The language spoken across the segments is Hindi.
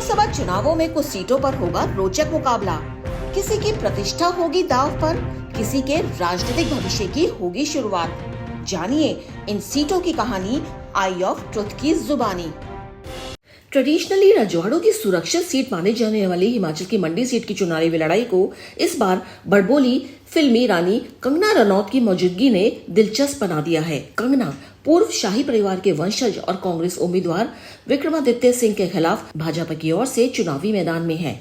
लोकसभा चुनावों में कुछ सीटों पर होगा रोचक मुकाबला। किसी की प्रतिष्ठा होगी दांव पर, किसी के राजनीतिक भविष्य की होगी शुरुआत। जानिए इन सीटों की कहानी आई ऑफ ट्रुथ की जुबानी। ट्रेडिशनली रजवाड़ों की सुरक्षित सीट माने जाने वाली हिमाचल की मंडी सीट की चुनावी लड़ाई को इस बार बड़बोली फिल्मी रानी कंगना रनौत की मौजूदगी ने दिलचस्प बना दिया है। कंगना पूर्व शाही परिवार के वंशज और कांग्रेस उम्मीदवार विक्रमादित्य सिंह के खिलाफ भाजपा की ओर से चुनावी मैदान में है।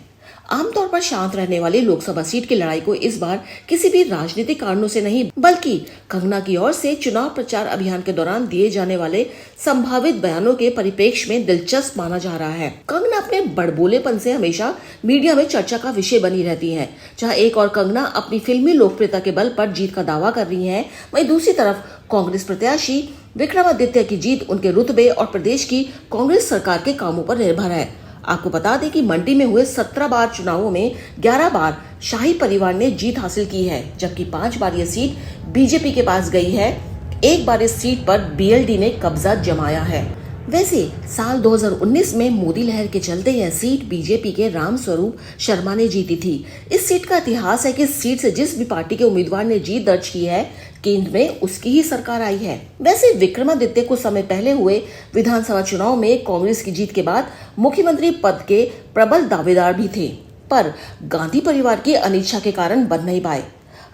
आमतौर पर शांत रहने वाली लोकसभा सीट की लड़ाई को इस बार किसी भी राजनीतिक कारणों से नहीं, बल्कि कंगना की ओर से चुनाव प्रचार अभियान के दौरान दिए जाने वाले संभावित बयानों के परिप्रेक्ष्य में दिलचस्प माना जा रहा है। कंगना अपने बड़बोलेपन से हमेशा मीडिया में चर्चा का विषय बनी रहती है। जहां एक और कंगना अपनी फिल्मी लोकप्रियता के बल पर जीत का दावा कर रही है, वहीं दूसरी तरफ कांग्रेस प्रत्याशी विक्रमादित्य की जीत उनके रुतबे और प्रदेश की कांग्रेस सरकार के कामों पर निर्भर है। आपको बता दें कि मंडी में हुए 17 बार चुनावों में 11 बार शाही परिवार ने जीत हासिल की है, जबकि 5 बार ये सीट बीजेपी के पास गई है। एक बार इस सीट पर बीएलडी ने कब्जा जमाया है। वैसे साल 2019 में मोदी लहर के चलते यह सीट बीजेपी के राम स्वरूप शर्मा ने जीती थी। इस सीट का इतिहास है कि इस सीट से जिस भी पार्टी के उम्मीदवार ने जीत दर्ज की है, केंद्र में उसकी ही सरकार आई है। वैसे विक्रमादित्य कुछ समय पहले हुए विधानसभा चुनाव में कांग्रेस की जीत के बाद मुख्यमंत्री पद के प्रबल दावेदार भी थे, पर गांधी परिवार की अनिच्छा के कारण बन नहीं पाए।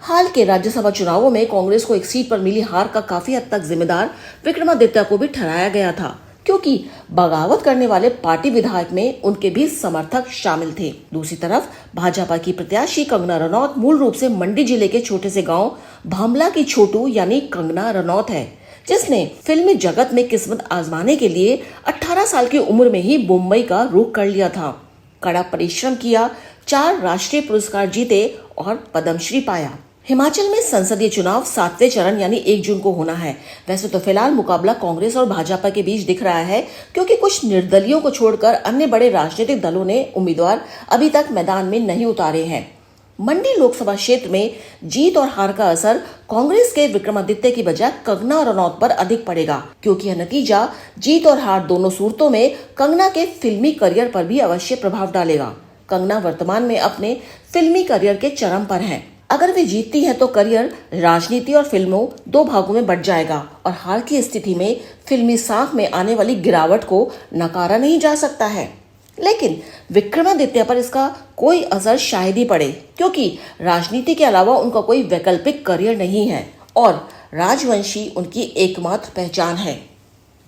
हाल के राज्यसभा चुनावों में कांग्रेस को एक सीट पर मिली हार का काफी हद तक जिम्मेदार विक्रमादित्य को भी ठहराया गया था, क्योंकि बगावत करने वाले पार्टी विधायक में उनके भी समर्थक शामिल थे। दूसरी तरफ भाजपा की प्रत्याशी कंगना रनौत मूल रूप से मंडी जिले के छोटे से गांव भामला की छोटू यानी कंगना रनौत है, जिसने फिल्मी जगत में किस्मत आजमाने के लिए 18 साल की उम्र में ही मुंबई का रुख कर लिया था। कड़ा परिश्रम किया, 4 राष्ट्रीय पुरस्कार जीते और पद्मश्री पाया। हिमाचल में संसदीय चुनाव 7वें चरण यानी 1 जून को होना है। वैसे तो फिलहाल मुकाबला कांग्रेस और भाजपा के बीच दिख रहा है, क्योंकि कुछ निर्दलियों को छोड़कर अन्य बड़े राजनीतिक दलों ने उम्मीदवार अभी तक मैदान में नहीं उतारे हैं। मंडी लोकसभा क्षेत्र में जीत और हार का असर कांग्रेस के विक्रमादित्य की बजाय कंगना रनौत पर अधिक पड़ेगा, क्योंकि यह नतीजा जीत और हार दोनों सूरतों में कंगना के फिल्मी करियर पर भी अवश्य प्रभाव डालेगा। कंगना वर्तमान में अपने फिल्मी करियर के चरम पर हैं। अगर वे जीतती है तो करियर राजनीति और फिल्मों 2 भागों में बंट जाएगा, और हार की स्थिति में फिल्मी साख में आने वाली गिरावट को नकारा नहीं जा सकता है। लेकिन विक्रमादित्य पर इसका कोई असर शायद ही पड़े, क्योंकि राजनीति के अलावा उनका कोई वैकल्पिक करियर नहीं है और राजवंशी उनकी एकमात्र पहचान है।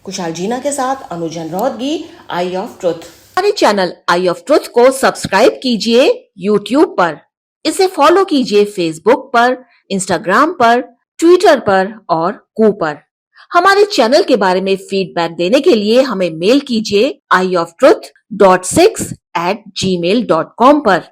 कुशाल जीना के साथ अनुजन रोहतगी, आई ऑफ ट्रुथ। हमारे चैनल आई ऑफ ट्रुथ को सब्सक्राइब कीजिए यूट्यूब पर, इसे फॉलो कीजिए फेसबुक पर, इंस्टाग्राम पर, ट्विटर पर और कू पर। हमारे चैनल के बारे में फीडबैक देने के लिए हमें मेल कीजिए ioftruth.6@gmail.com पर।